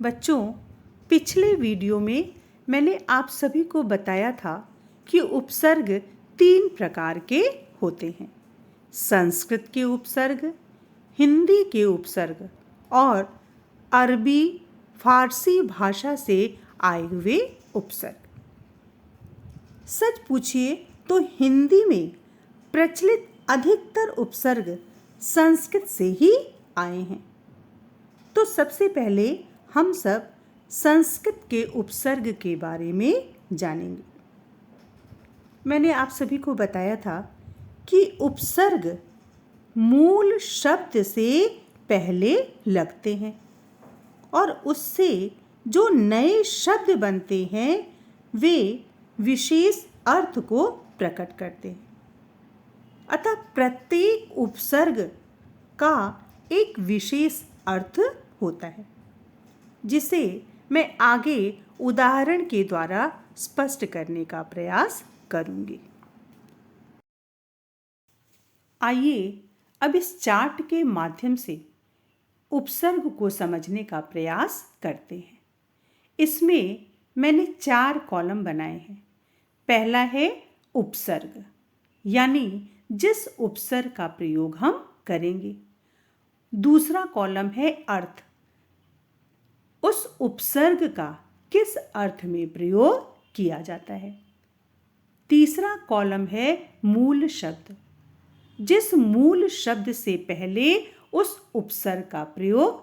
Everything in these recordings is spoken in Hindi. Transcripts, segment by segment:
बच्चों, पिछले वीडियो में मैंने आप सभी को बताया था कि उपसर्ग 3 प्रकार के होते हैं। संस्कृत के उपसर्ग, हिंदी के उपसर्ग और अरबी फारसी भाषा से आए हुए उपसर्ग। सच पूछिए तो हिंदी में प्रचलित अधिकतर उपसर्ग संस्कृत से ही आए हैं। तो सबसे पहले हम सब संस्कृत के उपसर्ग के बारे में जानेंगे। मैंने आप सभी को बताया था कि उपसर्ग मूल शब्द से पहले लगते हैं और उससे जो नए शब्द बनते हैं वे विशेष अर्थ को प्रकट करते हैं। अतः प्रत्येक उपसर्ग का एक विशेष अर्थ होता है, जिसे मैं आगे उदाहरण के द्वारा स्पष्ट करने का प्रयास करूंगी। आइए अब इस चार्ट के माध्यम से उपसर्ग को समझने का प्रयास करते हैं। इसमें मैंने 4 कॉलम बनाए हैं। पहला है उपसर्ग, यानी जिस उपसर्ग का प्रयोग हम करेंगे। दूसरा कॉलम है अर्थ, उस उपसर्ग का किस अर्थ में प्रयोग किया जाता है। तीसरा कॉलम है मूल शब्द, जिस मूल शब्द से पहले उस उपसर्ग का प्रयोग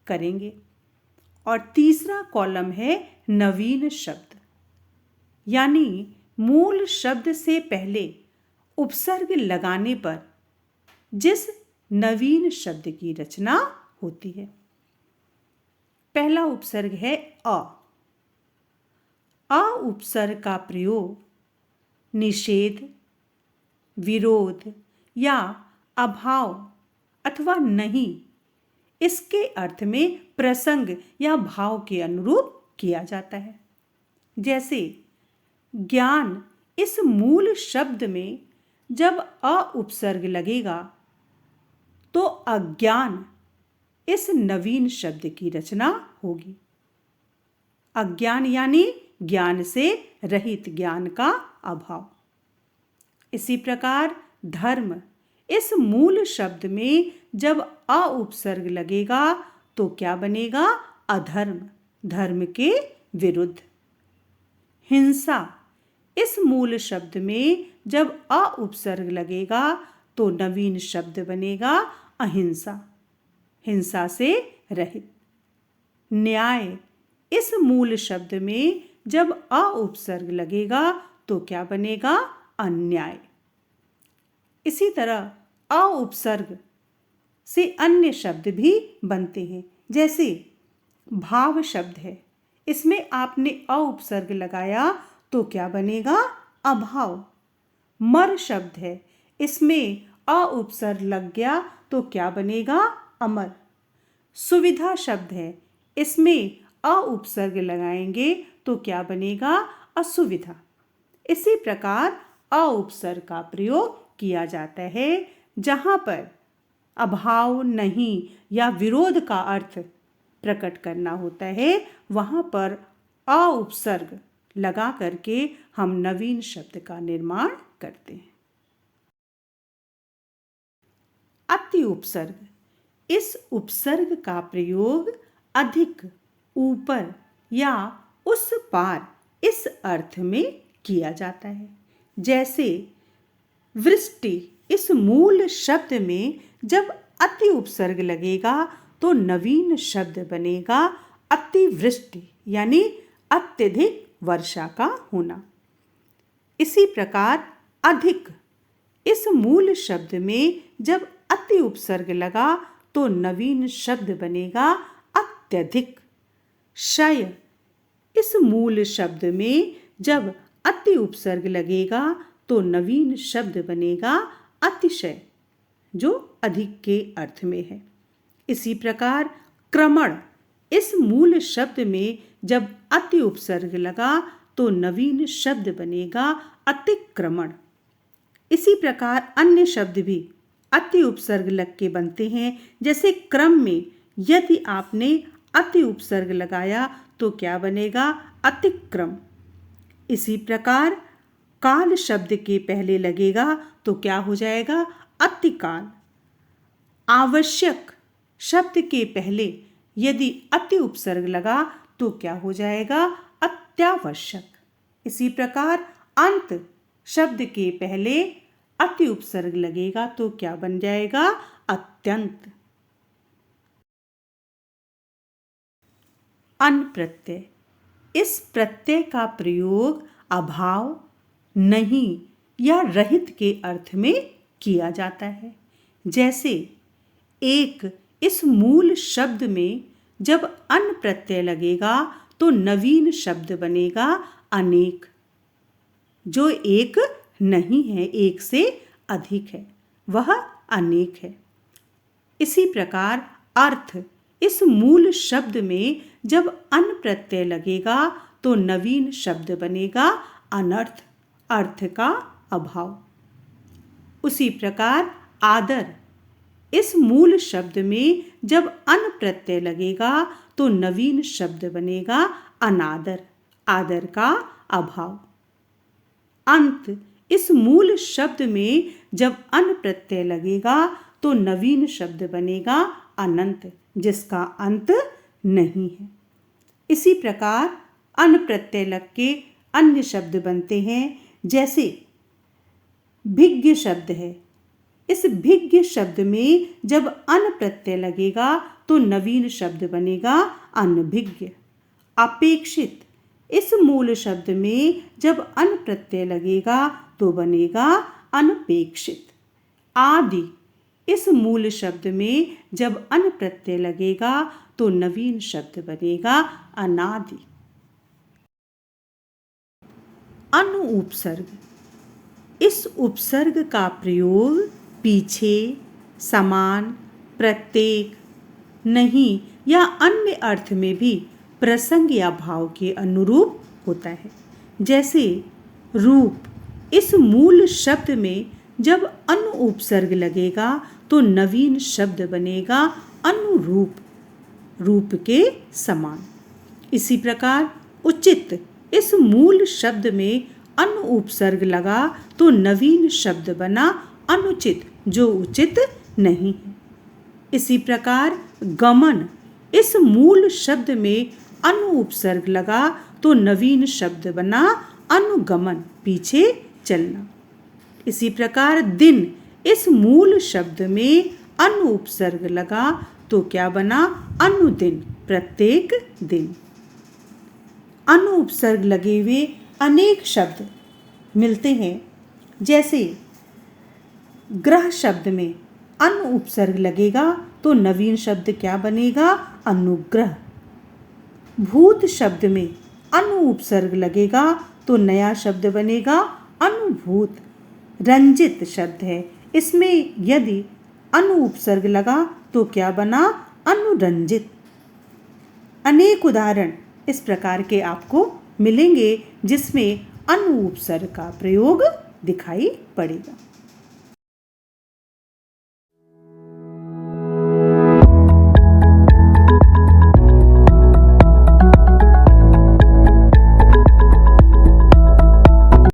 करेंगे। और तीसरा कॉलम है नवीन शब्द, यानी मूल शब्द से पहले उपसर्ग लगाने पर जिस नवीन शब्द की रचना होती है। पहला उपसर्ग है अ। अ उपसर्ग का प्रयोग निषेध, विरोध या अभाव अथवा नहीं, इसके अर्थ में प्रसंग या भाव के अनुरूप किया जाता है। जैसे ज्ञान इस मूल शब्द में जब अ उपसर्ग लगेगा तो अज्ञान इस नवीन शब्द की रचना होगी। अज्ञान यानी ज्ञान से रहित, ज्ञान का अभाव। इसी प्रकार धर्म इस मूल शब्द में जब अ उपसर्ग लगेगा तो क्या बनेगा? अधर्म, धर्म के विरुद्ध। हिंसा इस मूल शब्द में जब अ उपसर्ग लगेगा तो नवीन शब्द बनेगा अहिंसा, हिंसा से रहित। न्याय इस मूल शब्द में जब अ उपसर्ग लगेगा तो क्या बनेगा? अन्याय। इसी तरह अ उपसर्ग से अन्य शब्द भी बनते हैं। जैसे भाव शब्द है, इसमें आपने अ उपसर्ग लगाया तो क्या बनेगा? अभाव। मर शब्द है, इसमें अ उपसर्ग लग गया तो क्या बनेगा? अमर। सुविधा शब्द है, इसमें अ उपसर्ग लगाएंगे तो क्या बनेगा? असुविधा। इसी प्रकार अ उपसर्ग का प्रयोग किया जाता है जहां पर अभाव, नहीं या विरोध का अर्थ प्रकट करना होता है, वहां पर अ उपसर्ग लगा करके हम नवीन शब्द का निर्माण करते हैं। अति उपसर्ग, इस उपसर्ग का प्रयोग अधिक, ऊपर या उस पार इस अर्थ में किया जाता है। जैसे वृष्टि इस मूल शब्द में जब अति उपसर्ग लगेगा तो नवीन शब्द बनेगा अतिवृष्टि, यानी अत्यधिक वर्षा का होना। इसी प्रकार अधिक इस मूल शब्द में जब अति उपसर्ग लगा तो नवीन शब्द बनेगा अत्यधिक। क्षय इस मूल शब्द में जब अति उपसर्ग लगेगा तो नवीन शब्द बनेगा अतिशय, जो अधिक के अर्थ में है। इसी प्रकार क्रमण इस मूल शब्द में जब अति उपसर्ग लगा तो नवीन शब्द बनेगा अतिक्रमण। इसी प्रकार अन्य शब्द भी अति उपसर्ग लग के बनते हैं। जैसे क्रम में यदि आपने अति उपसर्ग लगाया तो क्या बनेगा? अतिक्रम। इसी प्रकार काल शब्द के पहले लगेगा तो क्या हो जाएगा? अतिकाल। आवश्यक शब्द के पहले यदि अति उपसर्ग लगा तो क्या हो जाएगा? अत्यावश्यक। इसी प्रकार अंत शब्द के पहले अति उपसर्ग लगेगा तो क्या बन जाएगा? अत्यंत। अन प्रत्यय, इस प्रत्यय का प्रयोग अभाव, नहीं या रहित के अर्थ में किया जाता है। जैसे एक इस मूल शब्द में जब अन प्रत्यय लगेगा तो नवीन शब्द बनेगा अनेक, जो एक नहीं है, एक से अधिक है, वह अनेक है। इसी प्रकार अर्थ, इस मूल शब्द में जब अन प्रत्यय लगेगा तो नवीन शब्द बनेगा अनर्थ, अर्थ का अभाव। उसी प्रकार आदर, इस मूल शब्द में जब अन प्रत्यय लगेगा तो नवीन शब्द बनेगा अनादर, आदर का अभाव। अंत, इस मूल शब्द में जब अन प्रत्यय लगेगा तो नवीन शब्द बनेगा अनंत, जिसका अंत नहीं है। इसी प्रकार अन प्रत्यय लग के अन्य शब्द बनते हैं। जैसे भिज्ञ शब्द है, इस भिज्ञ शब्द में जब अन प्रत्यय लगेगा तो नवीन शब्द बनेगा अनभिज्ञ। अपेक्षित, इस मूल शब्द में जब अन प्रत्यय लगेगा तो बनेगा अनपेक्षित। आदि, इस मूल शब्द में जब अन प्रत्यय लगेगा तो नवीन शब्द बनेगा अनादि। अनु उपसर्ग, इस उपसर्ग का प्रयोग पीछे, समान, प्रत्येक, नहीं या अन्य अर्थ में भी प्रसंग या भाव के अनुरूप होता है। जैसे रूप, इस मूल शब्द में जब अनु उपसर्ग लगेगा तो नवीन शब्द बनेगा अनुरूप, रूप के समान। इसी प्रकार उचित, इस मूल शब्द में अनु उपसर्ग लगा तो नवीन शब्द बना अनुचित, जो उचित नहीं है। इसी प्रकार गमन, इस मूल शब्द में अनु उपसर्ग लगा तो नवीन शब्द बना अनुगमन, पीछे चलना। इसी प्रकार दिन, इस मूल शब्द में अनु उपसर्ग लगा तो क्या बना? अनुदिन, प्रत्येक दिन। अनु उपसर्ग लगे हुए अनेक शब्द मिलते हैं। जैसे ग्रह शब्द में अनु उपसर्ग लगेगा तो नवीन शब्द क्या बनेगा? अनुग्रह। भूत शब्द में अनु उपसर्ग लगेगा तो नया शब्द बनेगा अनुभूत। रंजित शब्द है, इसमें यदि अनु उपसर्ग लगा तो क्या बना? अनुरंजित। अनेक उदाहरण इस प्रकार के आपको मिलेंगे जिसमें अनु उपसर्ग का प्रयोग दिखाई पड़ेगा।